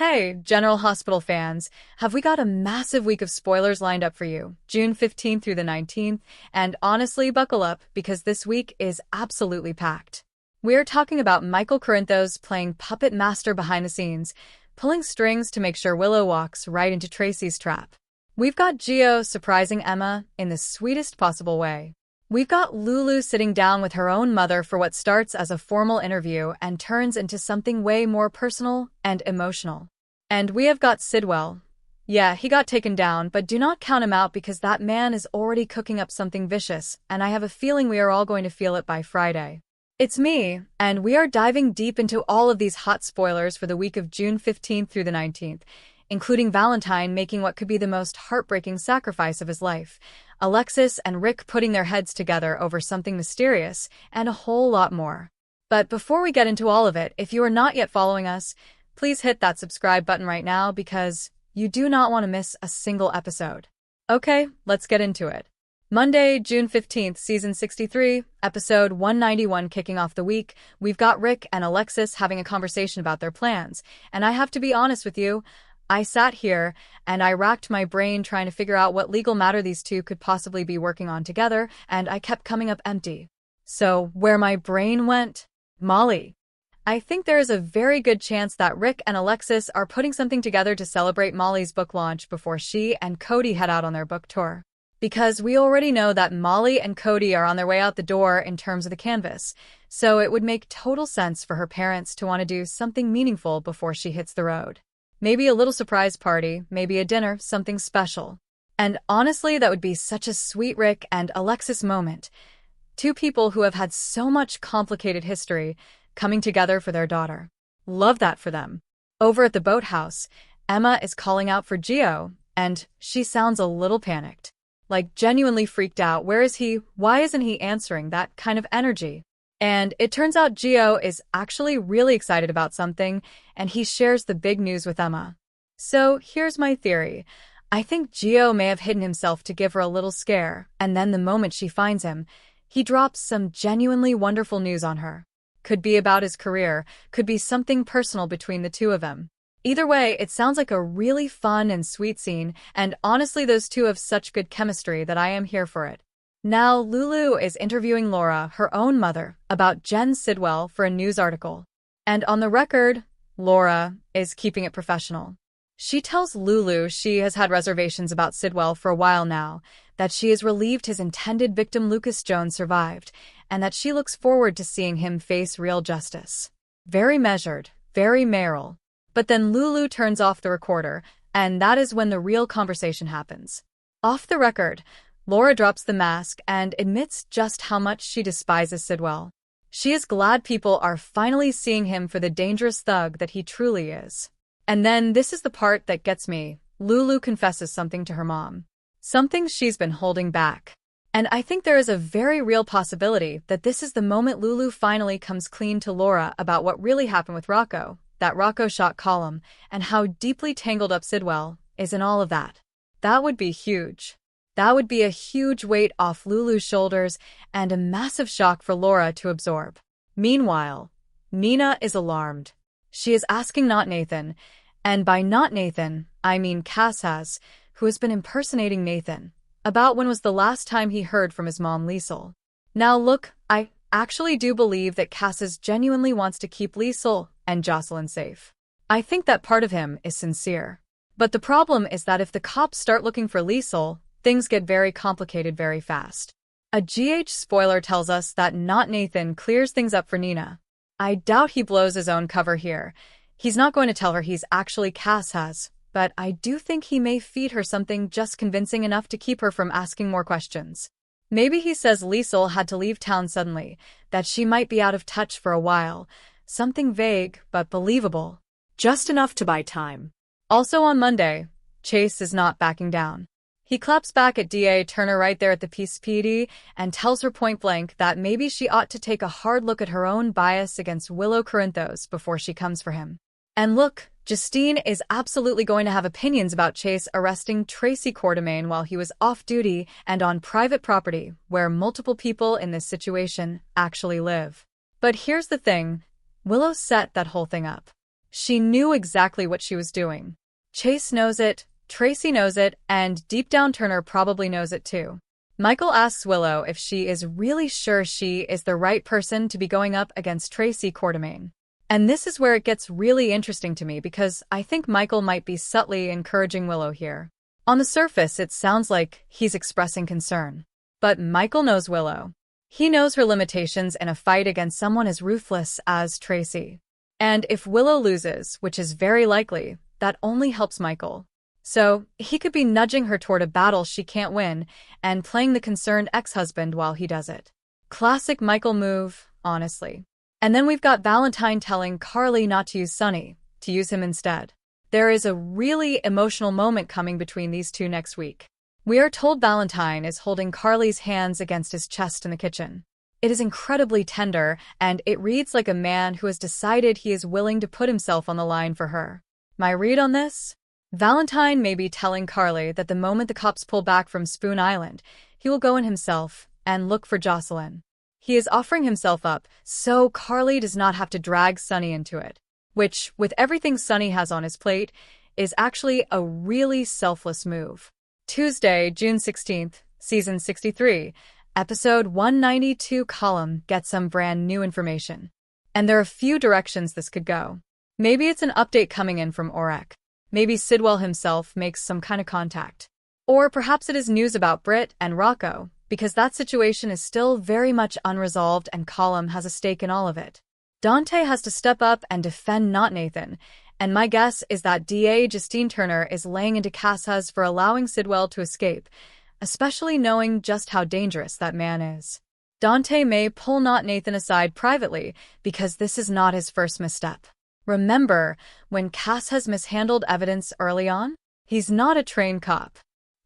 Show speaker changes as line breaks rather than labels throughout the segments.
Hey, General Hospital fans, have we got a massive week of spoilers lined up for you, June 15th through the 19th, and honestly, buckle up, because this week is absolutely packed. We're talking about Michael Corinthos playing puppet master behind the scenes, pulling strings to make sure Willow walks right into Tracy's trap. We've got Gio surprising Emma in the sweetest possible way. We've got Lulu sitting down with her own mother for what starts as a formal interview and turns into something way more personal and emotional. And we have got Sidwell. Yeah, he got taken down, but do not count him out because that man is already cooking up something vicious, and I have a feeling we are all going to feel it by Friday. It's me, and we are diving deep into all of these hot spoilers for the week of June 15th through the 19th, including Valentine making what could be the most heartbreaking sacrifice of his life, Alexis and Rick putting their heads together over something mysterious, and a whole lot more. But before we get into all of it, if you are not yet following us, please hit that subscribe button right now because you do not want to miss a single episode. Okay, let's get into it. Monday, June 15th, Season 63, Episode 191 kicking off the week, we've got Rick and Alexis having a conversation about their plans, and I have to be honest with you, I sat here and I racked my brain trying to figure out what legal matter these two could possibly be working on together, and I kept coming up empty. So, where my brain went? Molly. I think there is a very good chance that Rick and Alexis are putting something together to celebrate Molly's book launch before she and Cody head out on their book tour. Because we already know that Molly and Cody are on their way out the door in terms of the canvas, so it would make total sense for her parents to want to do something meaningful before she hits the road. Maybe a little surprise party, maybe a dinner, something special. And honestly, that would be such a sweet Rick and Alexis moment. Two people who have had so much complicated history coming together for their daughter. Love that for them. Over at the boathouse, Emma is calling out for Gio, and she sounds a little panicked. Like genuinely freaked out. Where is he? Why isn't he answering? That kind of energy. And it turns out Gio is actually really excited about something, and he shares the big news with Emma. So here's my theory. I think Gio may have hidden himself to give her a little scare, and then the moment she finds him, he drops some genuinely wonderful news on her. Could be about his career, could be something personal between the two of them. Either way, it sounds like a really fun and sweet scene, and honestly those two have such good chemistry that I am here for it. Now, Lulu is interviewing Laura, her own mother, about Jen Sidwell for a news article. And on the record, Laura is keeping it professional. She tells Lulu she has had reservations about Sidwell for a while now, that she is relieved his intended victim Lucas Jones survived, and that she looks forward to seeing him face real justice. Very measured, very mayoral. But then Lulu turns off the recorder, and that is when the real conversation happens. Off the record, Laura drops the mask and admits just how much she despises Sidwell. She is glad people are finally seeing him for the dangerous thug that he truly is. And then this is the part that gets me. Lulu confesses something to her mom. Something she's been holding back. And I think there is a very real possibility that this is the moment Lulu finally comes clean to Laura about what really happened with Rocco, that Rocco shot column, and how deeply tangled up Sidwell is in all of that. That would be huge. That would be a huge weight off Lulu's shoulders and a massive shock for Laura to absorb. Meanwhile, Nina is alarmed. She is asking not Nathan, and by not Nathan, I mean Cass has, who has been impersonating Nathan, about when was the last time he heard from his mom Liesel. Now look, I actually do believe that Cass genuinely wants to keep Liesel and Jocelyn safe. I think that part of him is sincere. But the problem is that if the cops start looking for Liesel, things get very complicated very fast. A GH spoiler tells us that not Nathan clears things up for Nina. I doubt he blows his own cover here. He's not going to tell her he's actually Cass has, but I do think he may feed her something just convincing enough to keep her from asking more questions. Maybe he says Liesel had to leave town suddenly, that she might be out of touch for a while. Something vague, but believable. Just enough to buy time. Also on Monday, Chase is not backing down. He claps back at DA Turner right there at the Peace PD and tells her point blank that maybe she ought to take a hard look at her own bias against Willow Corinthos before she comes for him. And look, Justine is absolutely going to have opinions about Chase arresting Tracy Quartermain while he was off duty and on private property, where multiple people in this situation actually live. But here's the thing, Willow set that whole thing up. She knew exactly what she was doing. Chase knows it, Tracy knows it, and deep down Turner probably knows it too. Michael asks Willow if she is really sure she is the right person to be going up against Tracy Quartermaine. And this is where it gets really interesting to me because I think Michael might be subtly encouraging Willow here. On the surface, it sounds like he's expressing concern. But Michael knows Willow. He knows her limitations in a fight against someone as ruthless as Tracy. And if Willow loses, which is very likely, that only helps Michael. So, he could be nudging her toward a battle she can't win and playing the concerned ex-husband while he does it. Classic Michael move, honestly. And then we've got Valentine telling Carly not to use Sonny, to use him instead. There is a really emotional moment coming between these two next week. We are told Valentine is holding Carly's hands against his chest in the kitchen. It is incredibly tender, and it reads like a man who has decided he is willing to put himself on the line for her. My read on this? Valentine may be telling Carly that the moment the cops pull back from Spoon Island, he will go in himself and look for Jocelyn. He is offering himself up, so Carly does not have to drag Sonny into it. Which, with everything Sonny has on his plate, is actually a really selfless move. Tuesday, June 16th, Season 63, Episode 192 column gets some brand new information. And there are a few directions this could go. Maybe it's an update coming in from Orek. Maybe Sidwell himself makes some kind of contact. Or perhaps it is news about Britt and Rocco, because that situation is still very much unresolved and Colum has a stake in all of it. Dante has to step up and defend not Nathan, and my guess is that DA Justine Turner is laying into Casas for allowing Sidwell to escape, especially knowing just how dangerous that man is. Dante may pull not Nathan aside privately because this is not his first misstep. Remember, when Cass has mishandled evidence early on? He's not a trained cop.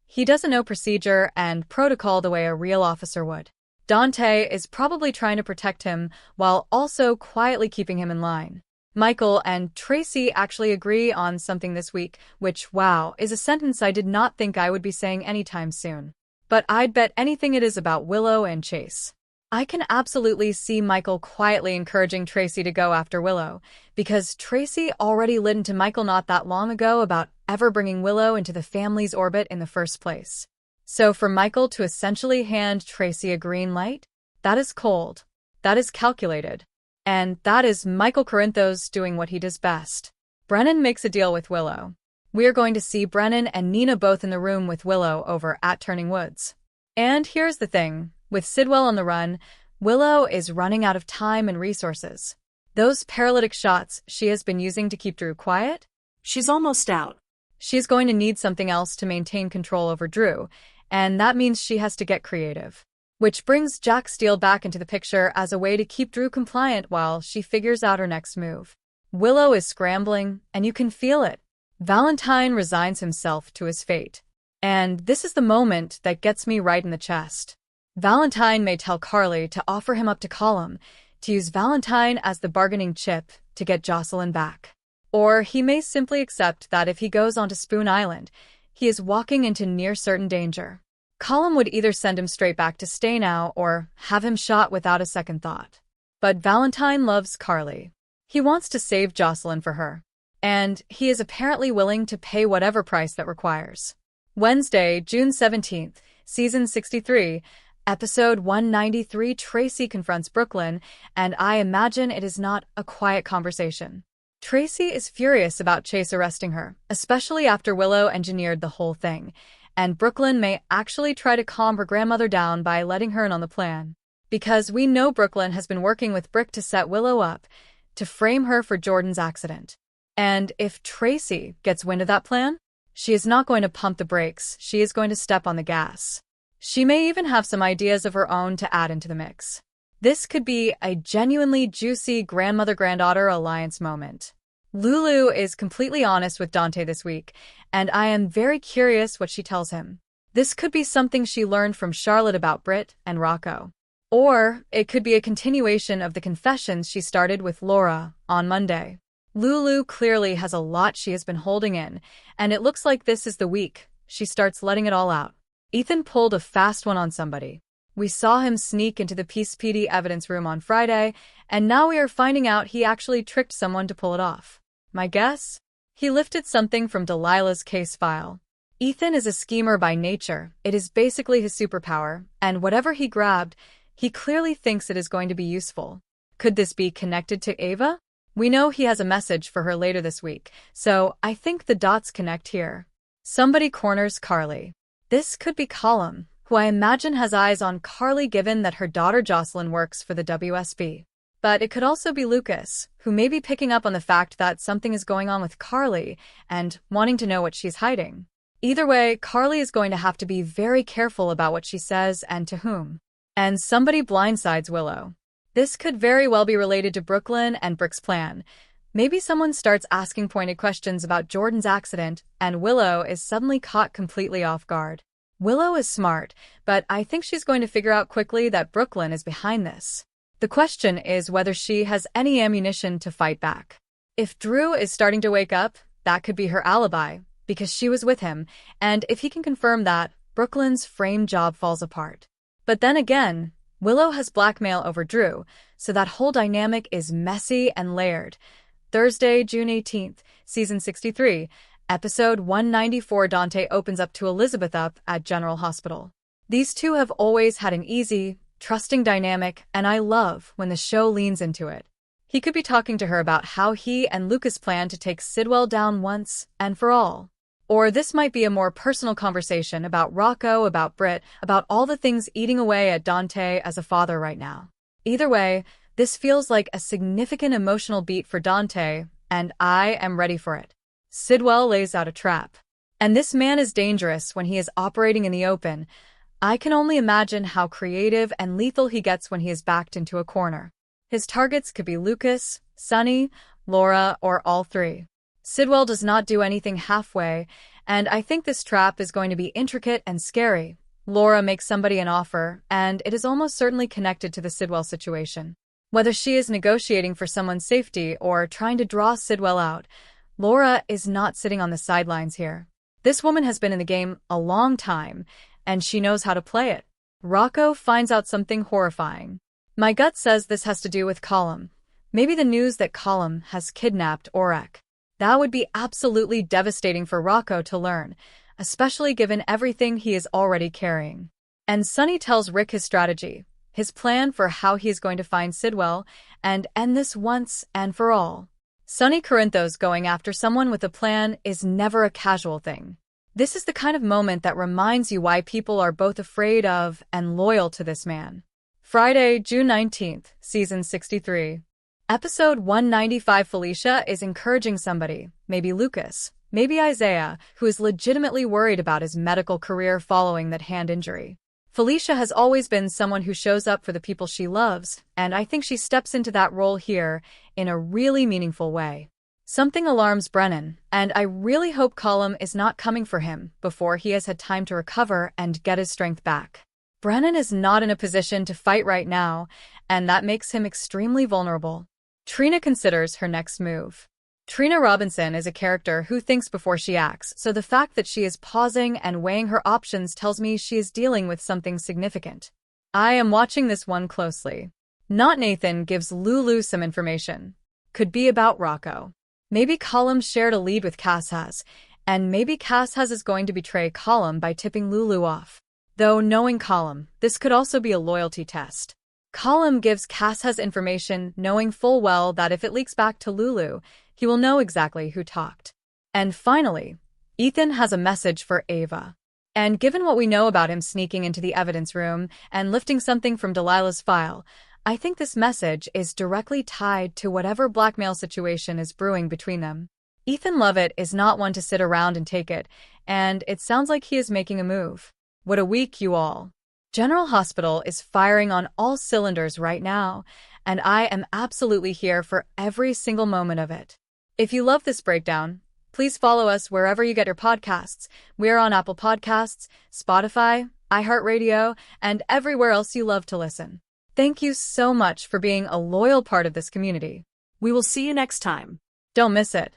He doesn't know procedure and protocol the way a real officer would. Dante is probably trying to protect him while also quietly keeping him in line. Michael and Tracy actually agree on something this week, which, wow, is a sentence I did not think I would be saying anytime soon. But I'd bet anything it is about Willow and Chase. I can absolutely see Michael quietly encouraging Tracy to go after Willow, because Tracy already lit into Michael not that long ago about ever bringing Willow into the family's orbit in the first place. So for Michael to essentially hand Tracy a green light? That is cold. That is calculated. And that is Michael Corinthos doing what he does best. Brennan makes a deal with Willow. We are going to see Brennan and Nina both in the room with Willow over at Turning Woods. And here's the thing. With Sidwell on the run, Willow is running out of time and resources. Those paralytic shots she has been using to keep Drew quiet?
She's almost out.
She's going to need something else to maintain control over Drew, and that means she has to get creative. Which brings Jack Steele back into the picture as a way to keep Drew compliant while she figures out her next move. Willow is scrambling, and you can feel it. Valentine resigns himself to his fate. And this is the moment that gets me right in the chest. Valentine may tell Carly to offer him up to Colum, to use Valentine as the bargaining chip to get Jocelyn back. Or he may simply accept that if he goes onto Spoon Island, he is walking into near-certain danger. Colum would either send him straight back to stay now or have him shot without a second thought. But Valentine loves Carly. He wants to save Jocelyn for her. And he is apparently willing to pay whatever price that requires. Wednesday, June 17th, Season 63, Episode 193, Tracy confronts Brooklyn, and I imagine it is not a quiet conversation. Tracy is furious about Chase arresting her, especially after Willow engineered the whole thing, and Brooklyn may actually try to calm her grandmother down by letting her in on the plan. Because we know Brooklyn has been working with Brick to set Willow up, to frame her for Jordan's accident. And if Tracy gets wind of that plan, she is not going to pump the brakes, she is going to step on the gas. She may even have some ideas of her own to add into the mix. This could be a genuinely juicy grandmother-granddaughter alliance moment. Lulu is completely honest with Dante this week, and I am very curious what she tells him. This could be something she learned from Charlotte about Britt and Rocco. Or it could be a continuation of the confessions she started with Laura on Monday. Lulu clearly has a lot she has been holding in, and it looks like this is the week she starts letting it all out. Ethan pulled a fast one on somebody. We saw him sneak into the Peace PD evidence room on Friday, and now we are finding out he actually tricked someone to pull it off. My guess? He lifted something from Delilah's case file. Ethan is a schemer by nature. It is basically his superpower, and whatever he grabbed, he clearly thinks it is going to be useful. Could this be connected to Ava? We know he has a message for her later this week, so I think the dots connect here. Somebody corners Carly. This could be Colum, who I imagine has eyes on Carly given that her daughter Jocelyn works for the WSB. But it could also be Lucas, who may be picking up on the fact that something is going on with Carly and wanting to know what she's hiding. Either way, Carly is going to have to be very careful about what she says and to whom. And somebody blindsides Willow. This could very well be related to Brooklyn and Brick's plan. Maybe someone starts asking pointed questions about Jordan's accident, and Willow is suddenly caught completely off guard. Willow is smart, but I think she's going to figure out quickly that Brooklyn is behind this. The question is whether she has any ammunition to fight back. If Drew is starting to wake up, that could be her alibi, because she was with him, and if he can confirm that, Brooklyn's frame job falls apart. But then again, Willow has blackmail over Drew, so that whole dynamic is messy and layered. Thursday, June 18th, Season 63, Episode 194. Dante opens up to Elizabeth up at General Hospital. These two have always had an easy, trusting dynamic, and I love when the show leans into it. He could be talking to her about how he and Lucas plan to take Sidwell down once and for all. Or this might be a more personal conversation about Rocco, about Britt, about all the things eating away at Dante as a father right now. Either way, this feels like a significant emotional beat for Dante, and I am ready for it. Sidwell lays out a trap. And this man is dangerous when he is operating in the open. I can only imagine how creative and lethal he gets when he is backed into a corner. His targets could be Lucas, Sonny, Laura, or all three. Sidwell does not do anything halfway, and I think this trap is going to be intricate and scary. Laura makes somebody an offer, and it is almost certainly connected to the Sidwell situation. Whether she is negotiating for someone's safety or trying to draw Sidwell out, Laura is not sitting on the sidelines here. This woman has been in the game a long time, and she knows how to play it. Rocco finds out something horrifying. My gut says this has to do with Colum. Maybe the news that Colum has kidnapped Orek. That would be absolutely devastating for Rocco to learn, especially given everything he is already carrying. And Sonny tells Rick his strategy, his plan for how he is going to find Sidwell and end this once and for all. Sonny Corinthos going after someone with a plan is never a casual thing. This is the kind of moment that reminds you why people are both afraid of and loyal to this man. Friday, June 19th, Season 63. Episode 195. Felicia is encouraging somebody, maybe Lucas, maybe Isaiah, who is legitimately worried about his medical career following that hand injury. Felicia has always been someone who shows up for the people she loves, and I think she steps into that role here in a really meaningful way. Something alarms Brennan, and I really hope Colum is not coming for him before he has had time to recover and get his strength back. Brennan is not in a position to fight right now, and that makes him extremely vulnerable. Trina considers her next move. Trina Robinson is a character who thinks before she acts, so the fact that she is pausing and weighing her options tells me she is dealing with something significant. I am watching this one closely. Not Nathan gives Lulu some information. Could be about Rocco. Maybe Colum shared a lead with Casshaz, and maybe Casshaz is going to betray Colum by tipping Lulu off. Though knowing Colum, this could also be a loyalty test. Colum gives Casshaz information knowing full well that if it leaks back to Lulu, he will know exactly who talked. And finally, Ethan has a message for Ava. And given what we know about him sneaking into the evidence room and lifting something from Delilah's file, I think this message is directly tied to whatever blackmail situation is brewing between them. Ethan Lovett is not one to sit around and take it, and it sounds like he is making a move. What a week, you all. General Hospital is firing on all cylinders right now, and I am absolutely here for every single moment of it. If you love this breakdown, please follow us wherever you get your podcasts. We're on Apple Podcasts, Spotify, iHeartRadio, and everywhere else you love to listen. Thank you so much for being a loyal part of this community.
We will see you next time.
Don't miss it.